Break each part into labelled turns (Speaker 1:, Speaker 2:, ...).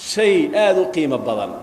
Speaker 1: شيء آذو قيمة بدن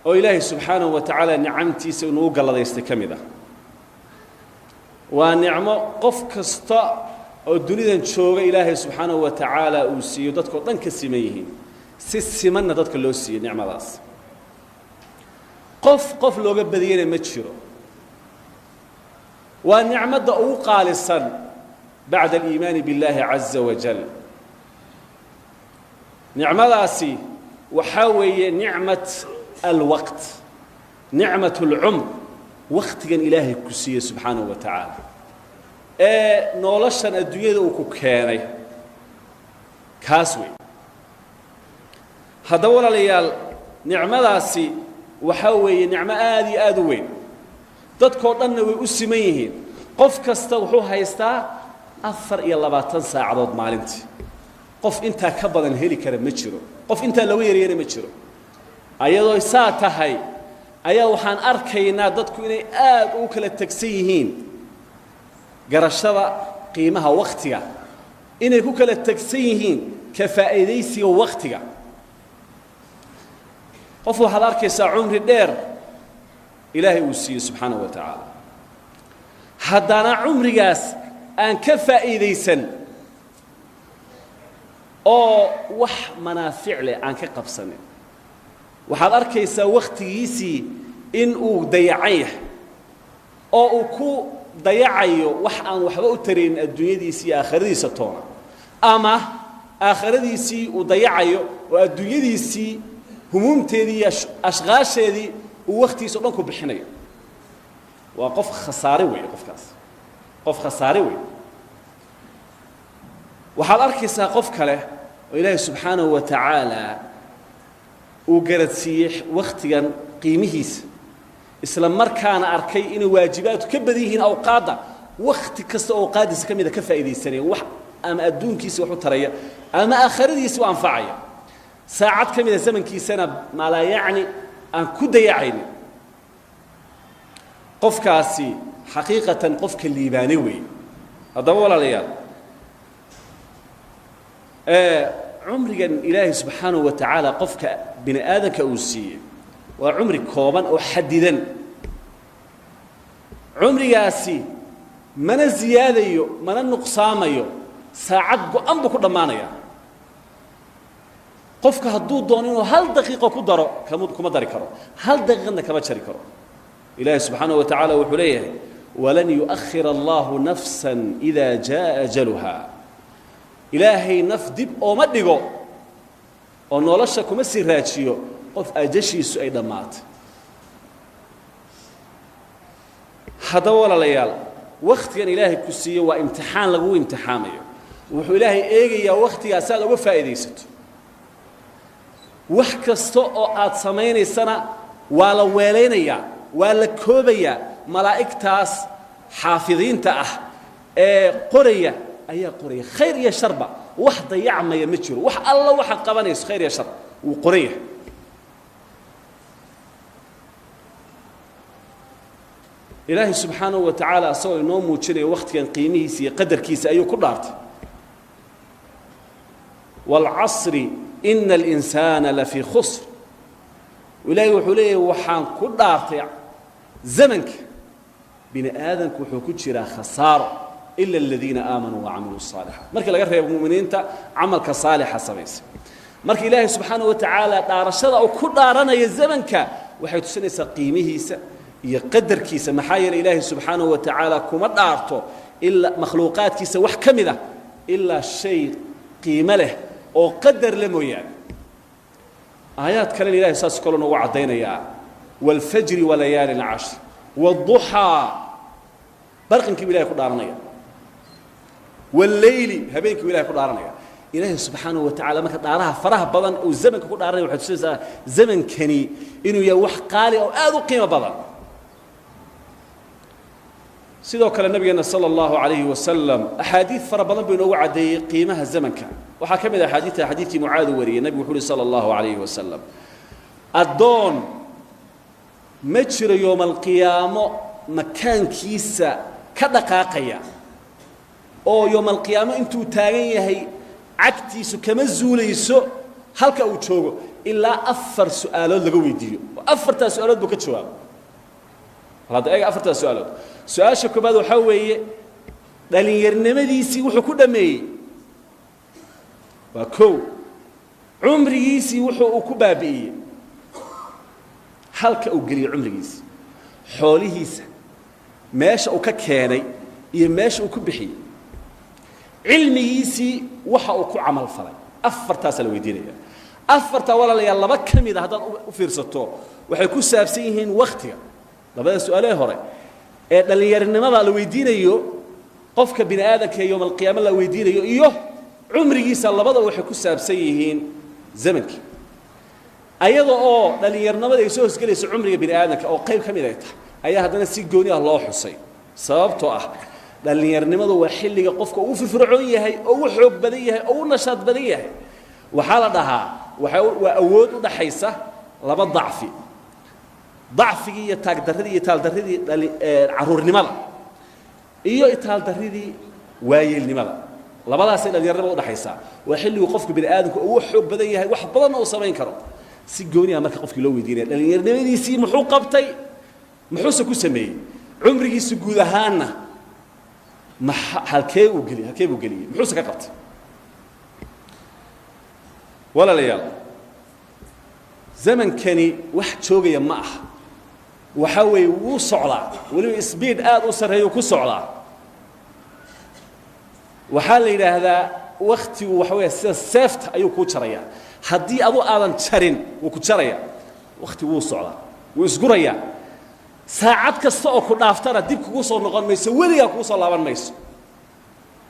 Speaker 1: وإلهي سبحانه وتعالى نعمتي سنوق الله يستكمله ونعمة قف كستا الدنيا تشوف إلهي سبحانه وتعالى وسيو دتك وطن كسميه سمنا دتك اللوسي نعمة راس قف لو بدينا متشرو ونعمة أوقال السن بعد الإيمان بالله عز وجل نعمة راسي وحاوي نعمة الوقت نعمة العمر وقت كان إلهي كسيه سبحانه وتعالى نولشان الدنيا وكوكاني كاسوي هذا ولا ليال نعمة راسي وحاوي نعمة آدوين dadkoo dhanna way u siman yihiin qof kasta wuxuu haystaa 4 iyo 20 saacadood maalintii qof inta ka badan heli kara ma jiro qof inta lagu yareeyay ma jiro ayadoo isaa tahay ayaa waxaan arkaynaa dadku inay aad u kala tagsan yihiin garashada qiimaha waqtiga inay ku kala tagsan yihiin ka faa'iideysiga waqtiga qof waxaad arkaysaa umri dheer إلهي وسيه سبحانه وتعالى هدانا عمري جاس أن كفى إيديسن أو وح منافع له عن كقبسنه وحال أركيسا وقت يسي إن أو ضيعيه أو كو ضيعيه وح أن وحبا ترين الدنيا دي سي آخر دي ستونا أما آخر دي سي وضيعيه والدنيا دي سي هموم تدي أشغاش دي ووقتي سودانكو بخينيا وقف خساري وي قف خساري وي وحال اركيسا قف كله إلهي سبحانه وتعالى وقرتسيح وقتيا قيمهيس اسلام مركان اركي ان واجبات كبديهين اوقادا وقت كست اوقادس كميده كفايديسني وح اما ادونكيس وحو تريا اما اخريس وانفعيا ساعات كميده زمنكيسنا ما لا يعني أن كده يعين قف كاسي حقيقة قف الليبانوي هذا ولا ليال عمري إلهي سبحانه وتعالى قف بني آدم كأوسية وعمري كوبا أو حددا عمري ياسي من الزيادة من النقصان ساعد قام بكل مانيا قفك هدود دونين هل دقيقة كدرو كما داري كرو هل دقيقة كما شري كرو إلهي سبحانه وتعالى وحليه ولن يؤخر الله نفسا إذا جاء أجلها إلهي نفدب أو مدقو أو نولشكو مسي راتشيو قف أجشي سؤال مات هذا ولا ليال وقت كان إلهي كسيه وامتحان لغو امتحامي وحو إلهي إيجي يا وقت يا سادة وفائديسته wax kasto oo aad sameeynaysan waa la weeleynaya waa la koobaya malaa'iktaas xaafidiinta ah ee qoraya ayaa qoraya khayr iyo sharba wax dayacmaya ma jiro wax alla waxa qabanayso khayr iyo shar uu qoraya ilaahi subhanahu wa ta'ala asoo inoo muujinay waqtigan qiimihiisa iyo qadarkiisa ayuu ku dhaartay wal 'asri إن الإنسان لفي خسر ولا يحوليه وحان كدارتي زمنك بني آدم كوحو كجرا خسارة إلا الذين آمنوا وعملوا الصالحات مرك لا غير المؤمنين تا عملك صالح سميس مرك إلهي سبحانه وتعالى دارشدا أو كدارنا يا زمنك وحي تسنيس قيمه يقدر كيس محاير إلهي سبحانه وتعالى كما دارته إلا مخلوقات كيس وح كمده إلا شيء قيمة له أو قدر لمويان آيات كلام الله أساس كلنا وعدينا يا والفجر وليال عشر والضحى برق كبير يكون دارنا والليل هبين كبير يكون دارنا إلهي سبحانه وتعالى ما كدارها فرح بدن أو زمن كون دارنا وحسيس زمن كني إنه يوح قالي أو آذو قيمة بدن سيدوك النبي صلى الله عليه وسلم أحاديث فربنا بينو عدي قيمها الزمن كان وحكم إذا حديث معاذ وري النبي محمد صلى الله عليه وسلم الدون مجر يوم القيامة مكان كيسة كدقاقية أو يوم القيامة أنتو تاغيه عكتيسو كمزوليسو halka uu joogo ilaa 4 su'aalood laga weydiiyo 4 su'aalood buu ka jawaabo hada ay 4 su'aalood su'aasha koobaad waxa weeye dhalinyarnimadiisii wuxuu ku dhameeyay waa koow umrigiisii wuxuu ku baabi'iyay halka uu galiyo umrigiisii xoolihiisa meesha uu ka keenay iyo meesha uu ku bixiyay cilmigiisii waxa uu ku amal falay 4taas la weydiinaya 4ta walaalayaal laba kamid ah hadaan u fiirsato waxay ku saabsan yihiin waqtiga labada su'aalaha hore ee dhalinyarnimada la weydiinayo qofka bini aadamka yawm al-qiyaamah la weydiinayo iyo umrigiisa labada waxay ku saabsan yihiin zamanki ayada oo dhalinyarnimada ay soo hosgalayso umriga bini aadamka oo qayb kamid ah ayaa hadana si gooni ah loo xusay sababtoo ah dhalinyarnimadu waa xilliga qofka uu firfircoon yahay oo uu xoog badan yahay oo uu nashaad badan yahay waxa la dhahaa waa awood u dhaxaysa laba dacfi dacfigi iyo taagdaradii iyo taaldaradii caruurnimada iyo itaaldaradii waayeelnimada labadaas ay dhalinyarnimada u dhaxaysa waa xilliga qofka bini aadamku uu xoog badan yahay wax badan oo sameyn karo si gooni ah marka qofkii loo weydiinay dhalinyarnimadiisii muxuu qabtay muxuu ku sameeyay umrigiisa guud ahaana halkee uu geliyay muxuu ka qabtay wala layaal zamankani wax joogaya ma ah waxa way uu socdaa wali speed aad u sareeyo ku socdaa waxa la yiraahdaa waqtigu waxa way sida safety ayuu ku jaraya hadii adu aadan jarin wuu ku jaraya waqti wuu socdaa wuu isguraya saacad kasta oo ku dhaaftana dib kugu soo noqon mayso waliga kugu soo laaban mayso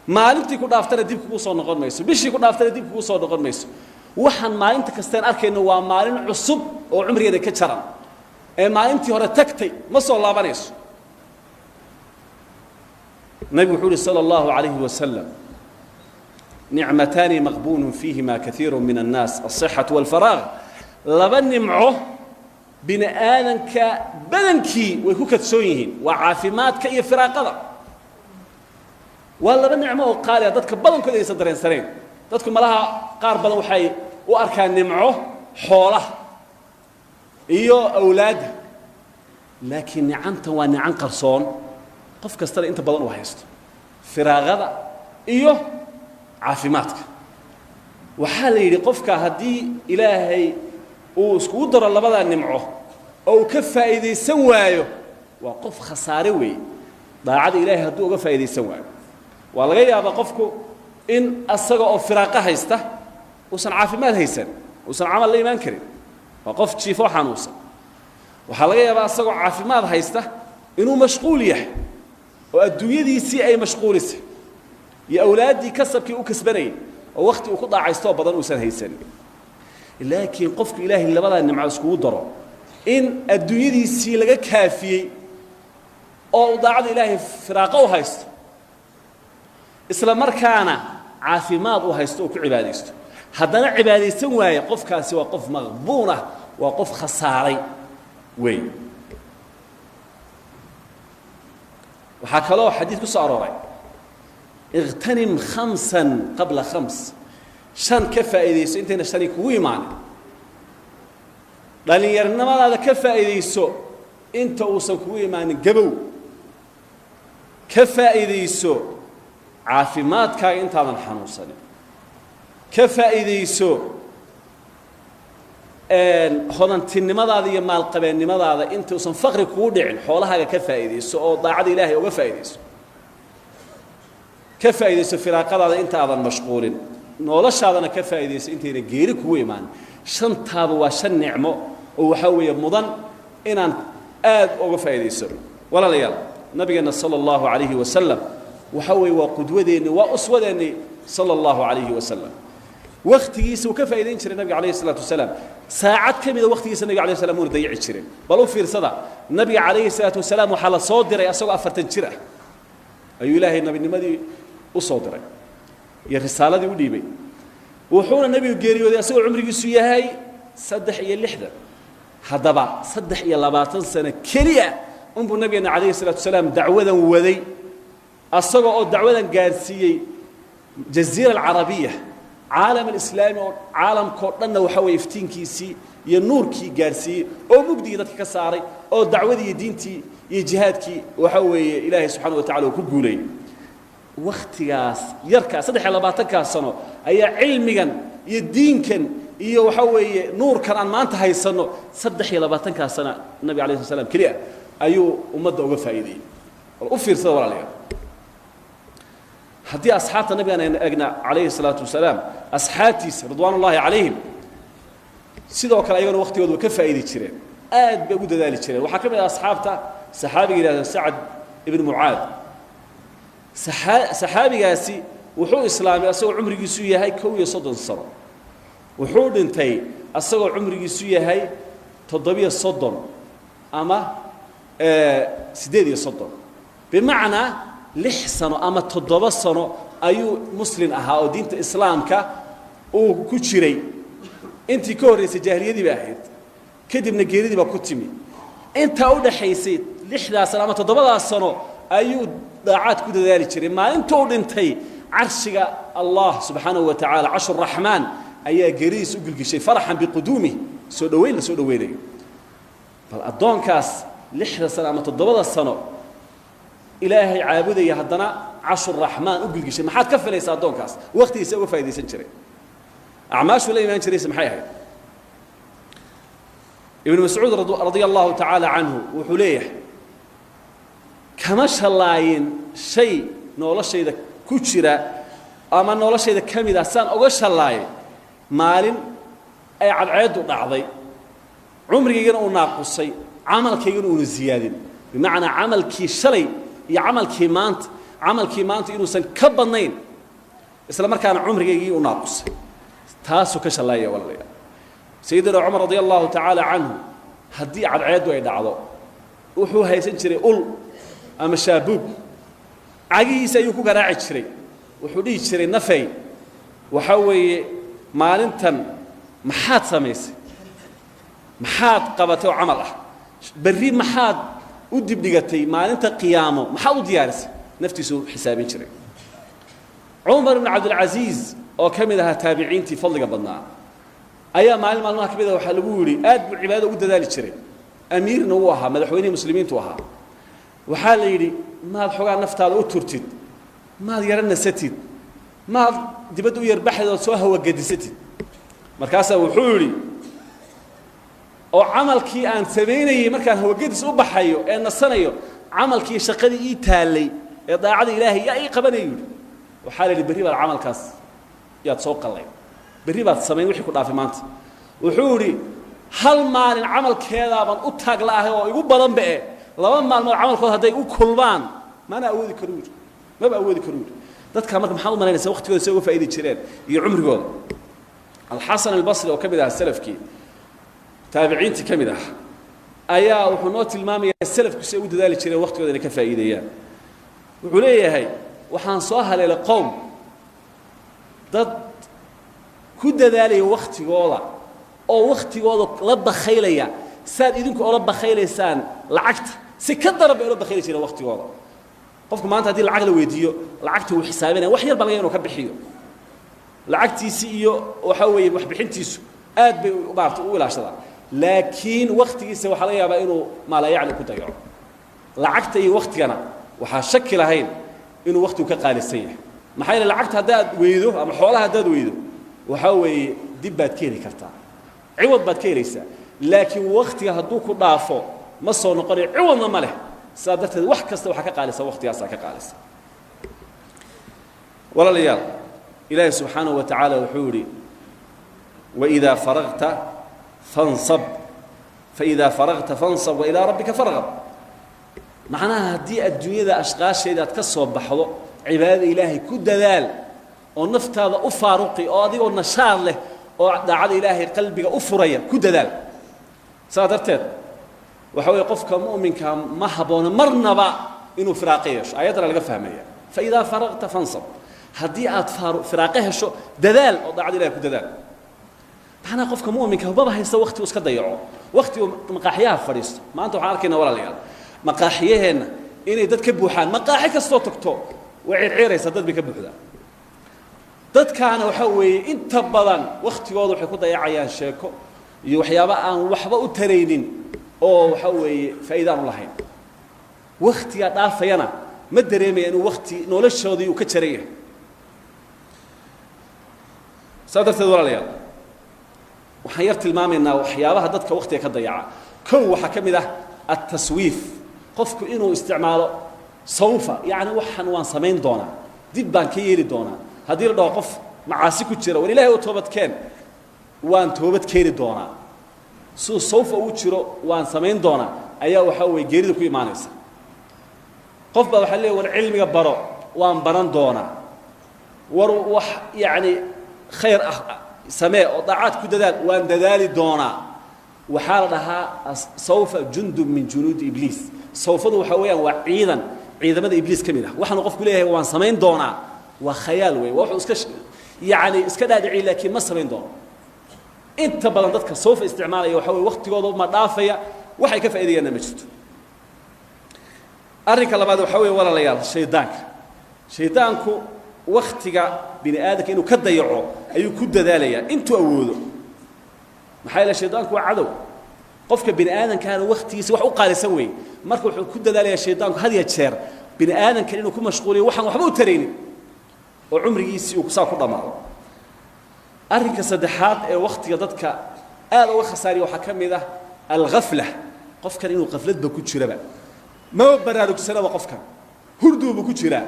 Speaker 1: maalintii ku dhaaftana dib kugu soo noqon mayso bishii ku dhaaftana dib kugu soo noqon mayso waxaan maalinta kastaan arkayno waa maalin cusub oo umrigeeda ka jaran ee maalintii hore tagtay ma soo laabanayso nabi wuxuu sallallahu alayhi wa sallam ni'matani maqbunun fihima kathirun min an-nas as-sihhah wal-faragh laba nimco bini aadanka badankii way ku kadsoon yihiin waa caafimaadka iyo firaaqada waa laba nicmo oo qaali ah dadka badankooda ay sadareensaneen dadku malaha qaar badan waxay u arkaan nimco xoolaha iyo awlaad laakiin nicantan waa nican qarsoon qof kasta inta badan u haysto firaaqada iyo caafimaadka waxa la yiri qofka hadii ilaahay uu isku daro labada nimco oo ka faa'iideysan waayo waa qof khasaare weey daacada ilaahay haduu uga faa'iideysan waayo waa laga yaabaa qofku in asaga oo firaaqa haysta uusan caafimaad haysan uusan amal la iimaan karin waa qof jiifo xanuunsan waxa laga yaabaa asagoo caafimaad haysta inuu mashquul yahay oo adduunyadiisii ay mashquulisay iyo awlaadii kasabkii u kasbanay oo waqti uu ku dhaacaysto badan uusan haysan laakiin qofku ilaahay labada nimco isku daro in adduunyadiisii laga kaafiyay oo daacada ilaahay firaaqa u haysto isla markaana caafimaad u haysto oo ku cibaadeysto haddana cibaadeysan waaye qofkaasi waa qof maqbuun ah waa qof khasaaray way waxa kale oo xadiis ku soo arooray اغتنم 5 قبل 5 shan ka faa'iideyso intayna shani kugu imaan dhalinyarnimadaada ka faa'iideyso inta uusan kugu imaanin gabow ka faa'iideyso caafimaadkaaga intaadan xanuunsanin ka faa'iideyso hodantinimadaada iyo maalqabeennimadaada inta uusan faqri kugu dhicin xoolahaaga ka faa'iideyso oo daacada ilaahay uga faa'iideyso ka faa'iideyso firaaqadaada intaadan mashquulin noloshaadana ka faa'iideyso intayna geeri kugu imaan shantaaba waa shan nicmo oo waxa weeye mudan inaan aad uga faa'iideyso walaalayaal nabigeena sallallahu alayhi wa sallam waxa weeye waa qudwadeeni waa uswadeeni sallallahu alayhi wa sallam waqtigiisa uu ka faa'iideyn jiray nabiga alayhi salatu wasalaam saacad kamida waqtigiisa nabiga alayhi salaam uu dayici jiray bal u fiirsada nabiga alayhi salatu wasalaam waxa la soo diray asagoo 40 jir ah ayuu ilaahay nabinimadii u soo diray iyo risaaladii u dhiibay wuxuuna nabigu geeriyooday asagoo umrigiisu yahay 3 hadaba 23 sano kaliya umbu nabiga alayhi salatu wasalaam dacwadan waday asagoo oo dacwadan gaarsiiyay jaziira al-arabiya عالم الإسلامي عالم كورنا وحوي يفتين كيسي ينور كي جارسي أو مبدي ذاتك كساري أو دعوة دينتي يجهادك وحوي إلهي سبحانه وتعالى وكقولي واختياس يركع صدق على بعضك سنة أي علميا يدين كان وحوي نور كان ما أنت هاي السنة صدق على بعضك سنة النبي عليه الصلاة والسلام كليه أيو أمده وفايدي وفير صور عليه هدي أصحاب النبي أنا أجنى عليه الصلاة والسلام أصحابتي رضوان الله عليهم سيدوا كلا أيون وقت يودوا كفايدي تشرين بوجود ذلك تشرين وحكم أصحابته صحابي إلى سعد ابن معاذ صحابي جاسي وحول إسلامي أسوأ عمري جسوية هاي كوي صدق الصلاة وحول انتي أسوأ عمري جسوية هاي تضبيه الصدق أما سديدي الصدق بمعنى لحسن أما تضبصنا أيو مسلم أها ودين الإسلام كا وكشري أنت كوريس الجاهلية دي باحد كده من الجيري دي بكتمي أنت أود حيسيت لحدا سلامة تضبصنا أيو دعات كده ذلك شري ما أنت أود أنتي عرشك الله سبحانه وتعالى عرش الرحمن أي جريس وقل شيء فرحا بقدومه سودوين فالأدون كاس لحدا سلامة تضبصنا إلهي عابده يهدنا عرش الرحمن وقل شيء ما حد كفل يسا أدون كاس وقت يسوي فايدة سنشري أعماش ولا يمان شري سمحيها ابن مسعود رضي الله تعالى عنه وحليه كمش هلاين شيء نولا شيء ذا كشرة أما نولا شيء ذا كم إذا سان أوش هلاين مال أي على عد ونعضي عمري يجون وناقصي عمل كيجون ونزيادين بمعنى عمل كي شلي يعمل كي مانت إنه سن كبنين إسلام كان عمري يجي وناقص تاسو كشلاية ولا لا سيدنا عمر رضي الله تعالى عنه هدي على عد ويدعضو وحو هيسن شري قل أما شابوب عجيس يكون قراعد شري وحدي شري نفي وحوي مالنتن محاد سميس محاد قبته عمله بري محاد ودي بدقتي مالنت قيامه محاد ديارس نفتي سو حسابين شري عمر بن عبد العزيز أو كم إذا تابعين تفضل قبلنا أيام معلم الله كبيرة وحلبوري أد بالعبادة ود ذلك شري أمير نوها مدحوين مسلمين توها وحال يري ما الحقان نفتال أوتورتيد ما يرنا ستيد ما دي بدو يربح إذا سواها وجد ستيد مركاسة وحوري أو عمل كي أن سبيني مركان هو جد سوبح حيو أن السنة عمل كي شقدي إيتالي إضاعة إلهي يا أي قبني وحال اللي بريبة العمل كاس يا تسوق الله بريبة السمين وحي كنا في مانت وحوري هل مال العمل كذا من أتاق له ويقول بدن بقى لما مال العمل كذا هذا يقول كلبان ما أنا أودي كرور ما بأودي كرور ده كان مركب محاول ما نسوي وقت كذا يسوي فائدة شرير يعمر جود الحسن البصري وكبده السلف كي تابعين كمده أيا وحنوت المامي السلف كسيود ذلك شرير وقت كذا كفائدة يعني وعليه هاي وحنصاها للقوم ضد كده ذلك وقت جولا أو وقت جولا رب خيليا ساد إذنك رب خيلي سان لعقت سكدر برب خيلي شيء وقت جولا قفك ما أنت هذه العقل ويديو لعقت وحسابنا وحير بلغين وكبحيو لعقتي سيو وحوي وحبحنتيسو آد بعرف أول عشرة لكن وقت يسوي حليا بإنه ما لا يعني كنت يعرف لعقت أي وقت أنا وحشكل هين إنه وقته كقال السيح ما حيل لعقت هداد ويدو أما حولها هداد ويدو وحوي دبات كيري كرتا عوض بات كيريسا لكن وقت يهدوك ضعفه ما صار نقري عوض ما له سادت وح كست وح كقالس وقت ياسا كقالس ولا ليال إلهي سبحانه وتعالى وحوري وإذا فرغت فانصب فإذا فرغت فانصب وإلى ربك فارغب معناها دي الدنيا ذا أشغاش إذا تكسر بحضو عباد إلهي كد ذال ونفت هذا أفارقي أو ذي ونشار له ودعا إلهي قلبك أفريا كد ذال سادرتين وحاول يقفك مؤمن كمحبون مرنبا إنه فراقيش آيات اللي فهمية فإذا فرغت فانصب هدي فراقيها شو دذال أو دعا إلهي كد ذال أنا قفك مؤمن كبابا هيسوي وقتي وسكت ضيعه وقتي مقاحيها فريست ما أنتوا عارفين ولا ليال مقاحيهن إني دت كبوحان مقاحيك الصوت كتو وعير عير يسدد بكبوح ذا dadkaana waxa weeye inta badan waqtigooda waxay ku dayacayaan sheeko iyo waxyaabo aan waxba u taraynin oo waxa weeye faa'iido aan lahayn waqtiga dhaafayana ma dareemayaan inuu waqti noloshoodii uu ka jaray sadarteed walaalayaal waxaan yar tilmaamaynaa waxyaabaha dadka waqtiga ka dayaca kow waxa ka mid ah at-taswiif qofku inuu isticmaalo sawfa yani waxan waan samayn doonaa dib baan ka yeeli doonaa haddii la dhaho qof macaasi ku jira war ilaahay oo toobadkeen waan toobad keeni doonaa suu sawfa uu jiro waan samayn doonaa ayaa waxa weeye geerida ku imaanaysa qof baa waxa leeyahay war cilmiga baro waan baran doonaa war wax yani khayr ah samee oo daacad ku dadaal waan dadaali doonaa waxaa la dhahaa sawfa jundub min junuud ibliis sawfadu waxa weeyaan waa ciidamada ibliis ka mid ah waxaanu qofku leeyahay waan samayn doonaa waa khayaal weey wuxuu iska yani iska dhaadhici laakiin ma samayn doono inta badan dadka sawfa isticmaalaya waxa weeye waqtigooda ma dhaafaya waxay ka faa'iideeyaan ma jirto arrinka labaad waxa weeye walaalayaal shaydaanku waqtiga bini aadamka inuu ka dayaco ayuu ku dadaalayaa intuu awoodo maxay la shaydaanku waa cadow qofka bini aadamkaana waqtigiisa wax u qaalisan weey marka wuxuu ku dadaalayaa shaydaanku had iyo jeer bini aadamka inuu ku mashquuliyo waxaan waxba u taraynin oo umrigiisii uu saa ku dhamaado arrinka saddexaad ee waqtiga dadka aad uga khasaariyo waxa ka mid ah al-ghafla qofkan inuu qafladba ku jiraba ma baraarugsanaba qofkan hurduuba ku jiraa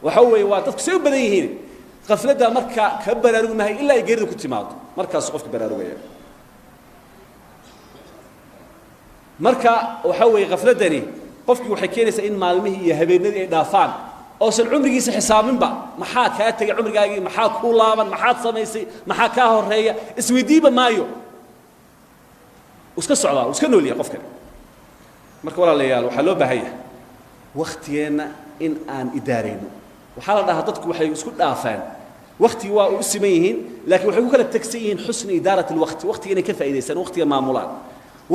Speaker 1: waxa weeye waa dadku soo badan yihiin qafladda marka ka baraarug mahay ilaa ay geeridu ku timaado markaas qofka baraarugaya marka waxa weeye qafladani qofkii waxay keenaysaa in maalmihii iyo habeenadii ay dhaafaan oo san umrigiisa xisaabinba maxaa ka tagay umrigaagii maxaa ku laaban maxaa samaysay maxaa ka horeeya isweydiiba maayo iska socdaa iska nooliya qofkan marka walaalayaal waxa loo baahan yahay waqtigeena in aan idaareyno waxa la dhahaa dadku waxay isku dhaafaan waqti waa u siman yihiin laakiin waxay ku kala tagsan yihiin xusn idaarat alwaqti waqtiga inay ka faa'iideysan waqtiga maamulaan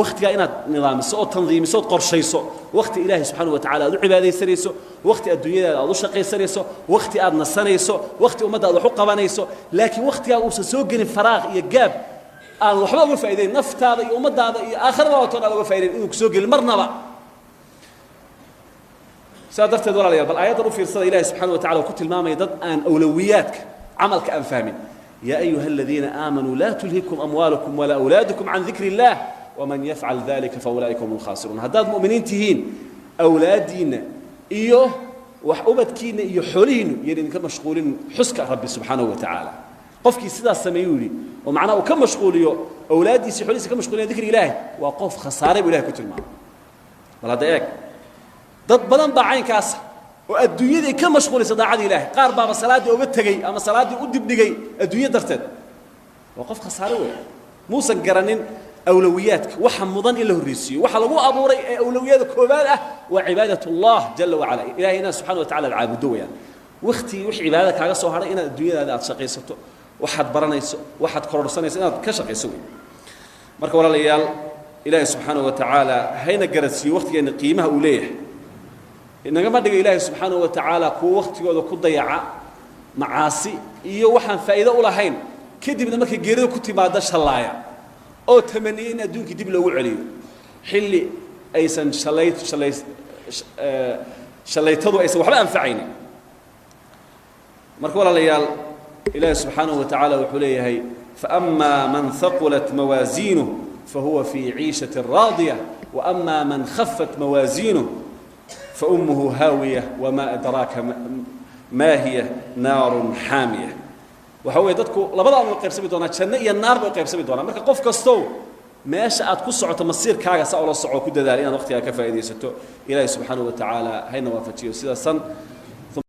Speaker 1: waqtiga inaad nidaamiso oo tandiimiso oo qorshayso waqti ilaahay subhanahu wa ta'ala aad u cibaadeysanayso waqti adduunyada aad u shaqaysanayso waqti aad nasanayso waqti ummadda aad wax u qabanayso laakiin waqtiga uu soo gelin faraaq iyo gaab aan waxba uga faa'iideyn naftaada iyo ummadaada iyo aakhirada oo toona uga faa'iideyn inuu soo gelin marnaba سادرت دول عليها بل آيات رفير صلى الله سبحانه وتعالى وكتل ماما يضد أن أولوياتك عملك أنفامين يا أيها الذين آمنوا لا تلهكم أموالكم ولا أولادكم عن ذكر الله ومن يفعل ذلك فأولئك هم الخاسرون هداد مؤمنين تهين أولادين إيوه وحبتكين إيوه حولين يعني كم مشغولين حسك ربي سبحانه وتعالى قفكي سيدا السميولي ومعناه كم مشغوليو أولادي سيحولي كم مشغولين ذكر الله وقف خسارة بإله كتل ماما بل هذا إياك dad badan baa caynkaas oo adduunyada ka mashquulaysa daacada ilaahay qaar baa salaadii uga tagay ama salaadii u dibdhigay adduunyada darteed waa qof khasaare weey muusan garanin awlawiyaadka waxa mudan in la horeysiyo waxa lagu abuuray ee awlawiyada koobaad ah waa cibaadatullaah jalla wa ala ilaahina subhanahu wa ta'ala alcaabudo weeyaan waqti wixii cibaadada kaaga soo haray inaad adduunyada aad shaqaysato waxaad baranayso waxaad kororsanayso inaad ka shaqayso weey marka walaalayaal ilaahay subhanahu wa ta'ala hayna garasiyo waqtigeena qiimaha uu leeyahay إنما دق إلهي سبحانه وتعالى كو وقت يقعد كضيع معاصي إيوه وحن فائدة ولا هين كده بدنا مك جيرده كنت ما دش هلايا أو تمنين أدون كده بلو عليه حلي أيسن شليت هذا أيسن وحلا أنفعيني مركول الليال إلهي سبحانه وتعالى وحليه هي فأما من ثقلت موازينه فهو في عيشة راضية وأما من خفت موازينه فأمه هاوية وما أدراك ما هي نار حامية وهو يدتكو لبضع من القيب سبي دونا تشنئي النار بالقيب سبي دونا مركا قف كستو ما شاءت كسعة تمصير كاغا سأولا الصعو كده دارين وقتها كفاية دي ستو إلهي سبحانه وتعالى هينا وافتيه سيدا سن